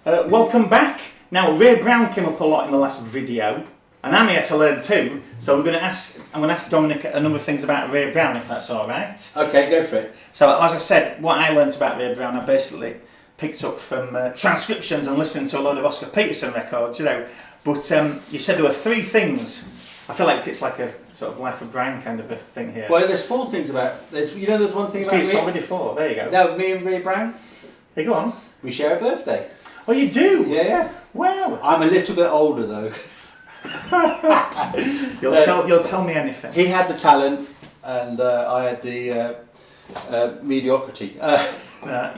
Welcome back. Now, Ray Brown came up a lot in the last video, and I'm here to learn too. So I'm going to ask Dominic a number of things about Ray Brown, if that's all right. Okay, go for it. So, as I said, what I learnt about Ray Brown, I basically picked up from transcriptions and listening to a load of Oscar Peterson records, you know. But you said there were 3 things. I feel like it's like a sort of Life of Brian kind of a thing here. Well, there's 4 things about. There's one thing about. See, it's already 4. There you go. No, me and Ray Brown. Hey, go on. We share a birthday. Oh, you do? Yeah. Wow. I'm a little bit older though. You'll tell me anything. He had the talent, and I had the mediocrity. Come on.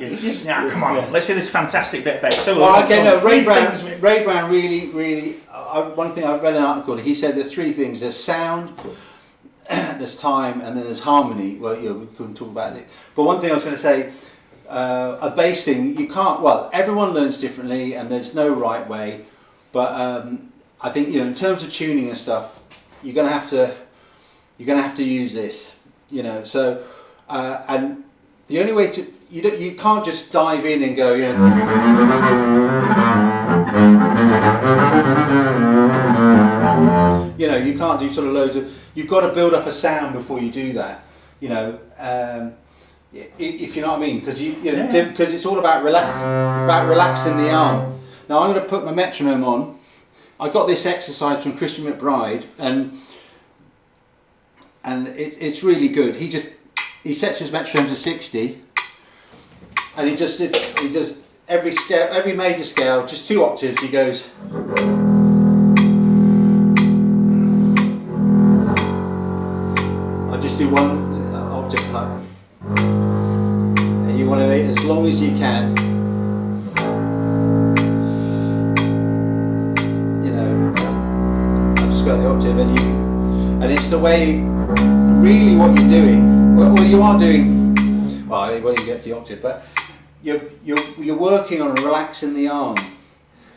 Yeah. Let's hear this fantastic bit of bass. So, okay, no, Ray Brown really. One thing I've read an article. He said there's 3 things: there's sound, there's time, and then there's harmony. Well, we couldn't talk about it. But one thing I was going to say. A bass thing, you can't. Well, everyone learns differently, and there's no right way. But I think in terms of tuning and stuff, you're gonna have to use this. So and the only way to you can't just dive in and go. You can't do sort of loads of. You've got to build up a sound before you do that. If you know what I mean, because because it's all about relaxing the arm. Now I'm going to put my metronome on. I got this exercise from Christian McBride, and it's really good. He sets his metronome to 60, and he does every scale, every major scale, just 2 octaves. He goes. I'll just do 1 octave like. And you want to wait as long as you can. I've just got the octave, and it's the way. Really, what you're doing, well, you are doing. Well, when you get to the octave, but you're working on relaxing the arm,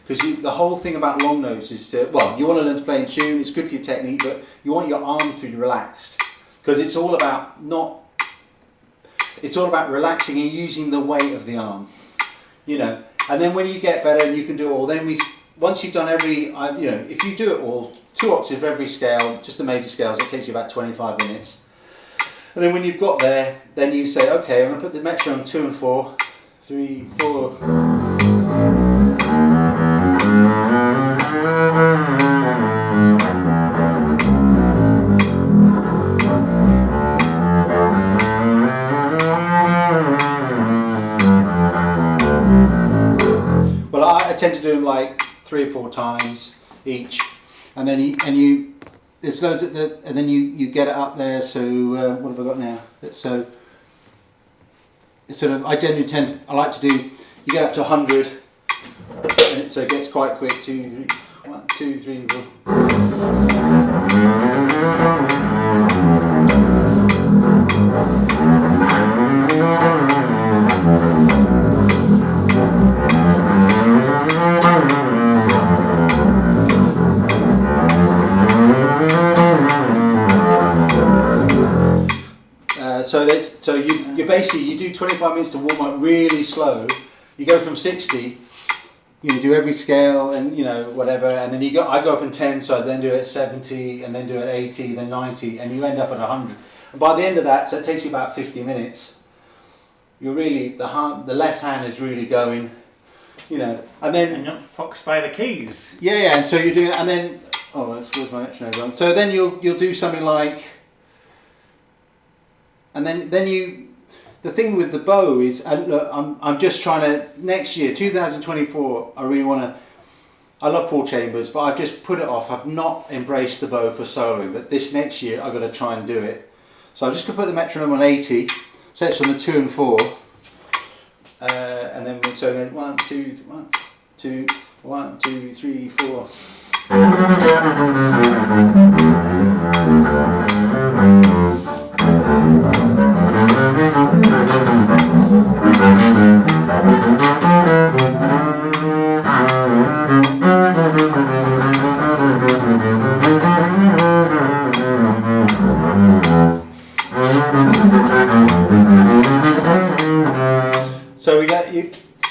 because the whole thing about long notes is to. Well, you want to learn to play in tune. It's good for your technique, but you want your arm to be relaxed, because it's all about It's all about relaxing and using the weight of the arm, And then when you get better and you can do it all, once you've done every, if you do it all, 2 octaves every scale, just the major scales, it takes you about 25 minutes. And then when you've got there, then you say, okay, I'm going to put the metronome on 2 and 4, 3, 4. I tend to do them like 3 or 4 times each, and then there's loads and then you get it up there. So what have I got now? So it's sort of I like to do. You get up to 100, and so it gets quite quick. 2, 3, 1, 2, 3, 4. So you basically you do 25 minutes to warm up really slow. You go from 60, you do every scale and whatever, and then I go up in 10, so I then do it at 70, and then do it at 80, then 90, and you end up at 100. And by the end of that, so it takes you about 50 minutes. You're really the left hand is really going, and then you're not foxed by the keys. Yeah, and so you do, and then where's my metronome gone? So then you'll do something like. And then the thing with the bow is, and look, I'm just trying to, next year, 2024, I love Paul Chambers, but I've just put it off. I've not embraced the bow for soloing, but this next year I've got to try and do it. So I'm just going to put the metronome on 80, so it's on the 2 and 4, and then 1, 2, 1, 2, 1, 2, 3, 4.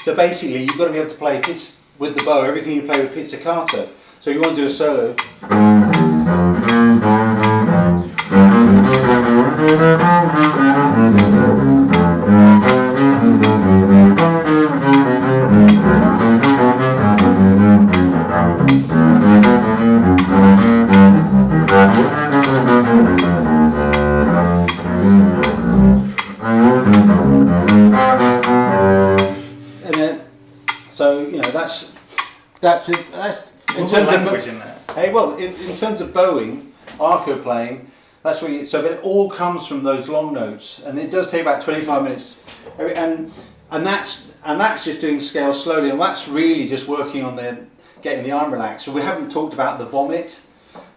So basically you've got to be able to play this. with the bow, everything you play with pizzicato. So you want to do a solo. So you know that's it. That's in terms language in there. Hey, well, in terms of bowing, arco playing, that's where you. So, but it all comes from those long notes, and it does take about 25 minutes, and that's just doing scales slowly, and that's really just working on getting the arm relaxed. So we haven't talked about the vomit.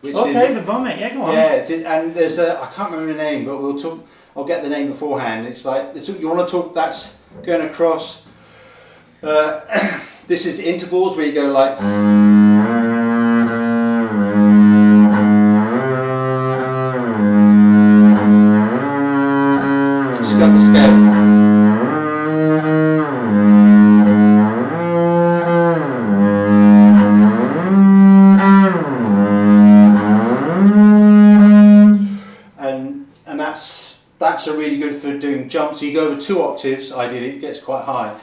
Which the vomit. Yeah, go on. Yeah, and there's I can't remember the name, but we'll talk. I'll get the name beforehand. It's like you want to talk. That's going across. This is intervals where you go like. Just got the scale. And that's a really good for doing jumps. So you go over 2 octaves. Ideally, it gets quite high.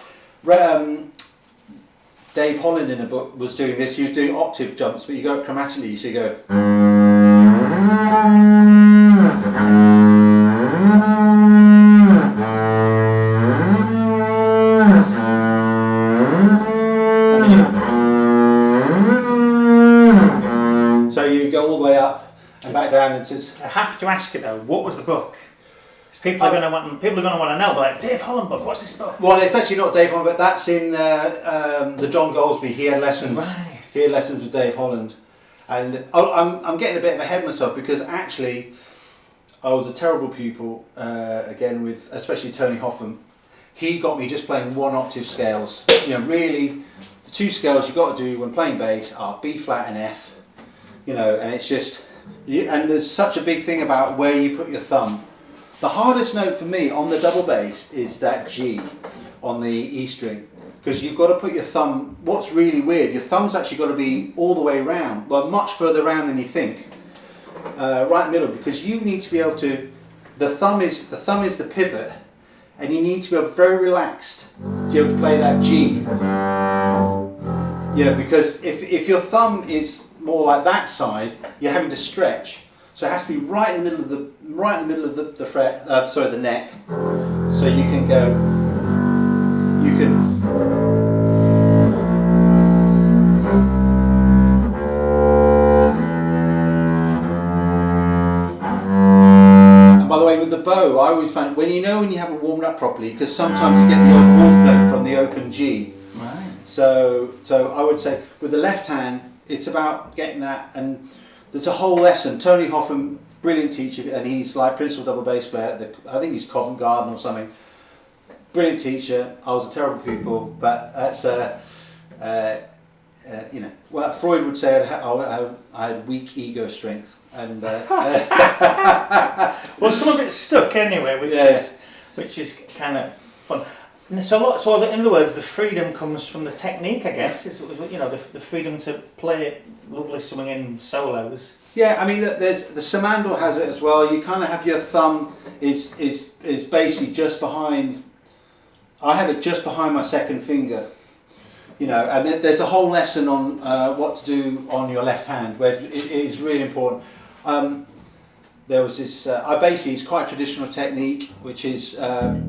Dave Holland in a book was doing this. He was doing octave jumps, but you go up chromatically. So you go. So you go all the way up and back down. And I have to ask you though, what was the book? People are going to want to know. But like, Dave Holland book. What's this book? Well, it's actually not Dave Holland, but that's in the John Goldsby. He had lessons. Right. He had lessons with Dave Holland, and I'm getting a bit ahead of myself because actually I was a terrible pupil again with especially Tony Hoffman. He got me just playing 1 octave scales. You know, really, the 2 scales you've got to do when playing bass are B flat and F. You know, and it's just and there's such a big thing about where you put your thumb. The hardest note for me on the double bass is that G on the E string, because you've got to put your thumb. What's really weird, your thumb's actually got to be all the way round, well, much further round than you think, right in the middle, because you need to be able to. The thumb is the pivot, and you need to be very relaxed to be able to play that G. You know, because if your thumb is more like that side, you're having to stretch. So it has to be right in the middle of the fret. The neck. So you can go. You can. And by the way, with the bow, I always find when you haven't warmed up properly, because sometimes you get the old wolf note from the open G. Right. So I would say with the left hand, it's about getting that and. There's a whole lesson. Tony Hoffman, brilliant teacher, and he's like principal double bass player. I think he's Covent Garden or something. Brilliant teacher. I was a terrible pupil, but that's you know. Well, Freud would say I had weak ego strength, and well, some of it's stuck anyway, which is kind of fun. And so in other words, the freedom comes from the technique, I guess. Is the freedom to play lovely swinging solos. Yeah, I mean, there's the Simandl has it as well. You kind of have your thumb is basically just behind. I have it just behind my second finger. You know, and there's a whole lesson on what to do on your left hand, where it is really important. There was this. It's quite traditional technique, which is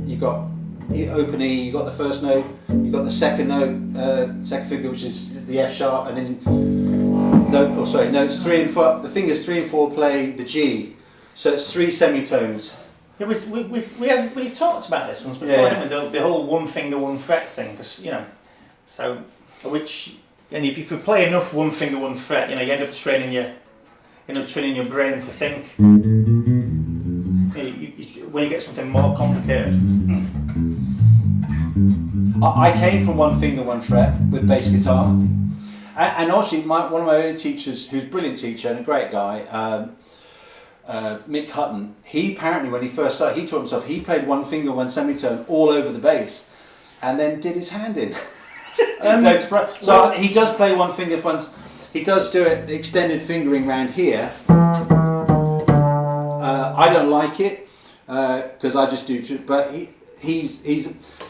you got. Open E, you got the first note, you got the second note, second finger, which is the F sharp, and then notes 3 and 4. The fingers 3 and 4 play the G, so it's 3 semitones. Yeah, we talked about this once before, didn't we? The whole 1 finger 1 fret thing, because so and if you play enough 1 finger 1 fret, you end up training your brain to think. When you get something more complicated. I came from 1 finger 1 fret with bass guitar, and actually one of my early teachers, who's a brilliant teacher and a great guy, Mick Hutton. He apparently, when he first started, he taught himself. He played 1 finger 1 semitone all over the bass, and then did his hand in. So he does play one finger once. He does do it, the extended fingering round here. I don't like it because I just do. But he's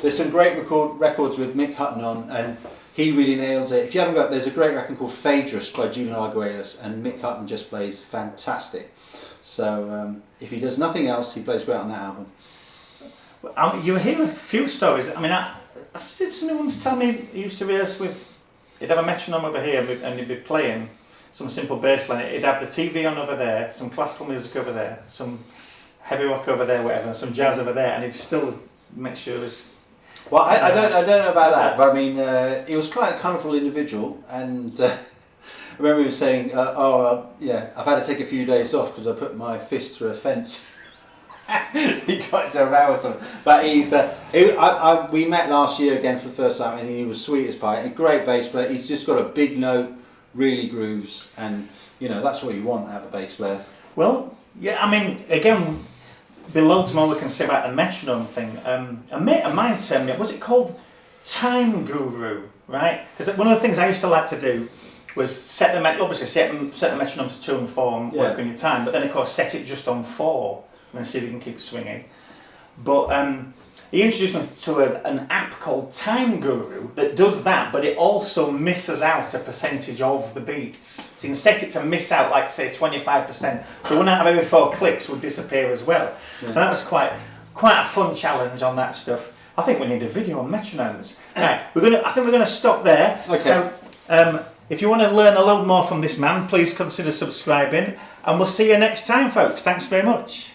there's some great records with Mick Hutton on, and he really nails it. If you haven't got, there's a great record called Phaedrus by Julian Arguelles, and Mick Hutton just plays fantastic. So if he does nothing else, he plays great on that album. You hear a few stories. I mean, I did somebody once tell me he used to rehearse with. He'd have a metronome over here, and he'd be playing some simple bass line. He'd have the TV on over there, some classical music over there, some heavy rock over there, whatever, and some jazz over there, and he'd still make sure it was. Well, I don't know about that, but I mean, he was quite a colourful individual, and I remember he was saying, yeah, I've had to take a few days off because I put my fist through a fence. He got into a row or something. But we met last year again for the first time, and he was sweet as pie. A great bass player. He's just got a big note, really grooves, and that's what you want out of a bass player. Well, yeah, I mean, again, below to more we can say about the metronome thing. A mate of mine told me, was it called Time Guru, right? Because one of the things I used to like to do was set the metronome to 2 and 4 and work on your time, but then of course set it just on 4. And then see if you can keep swinging. But he introduced me to an app called Time Guru that does that, but it also misses out a percentage of the beats. So you can set it to miss out, like say 25%. So 1 out of every 4 clicks would disappear as well. Yeah. And that was quite a fun challenge on that stuff. I think we need a video on metronomes. Right, I think we're gonna stop there. Okay. So if you want to learn a load more from this man, please consider subscribing, and we'll see you next time, folks. Thanks very much.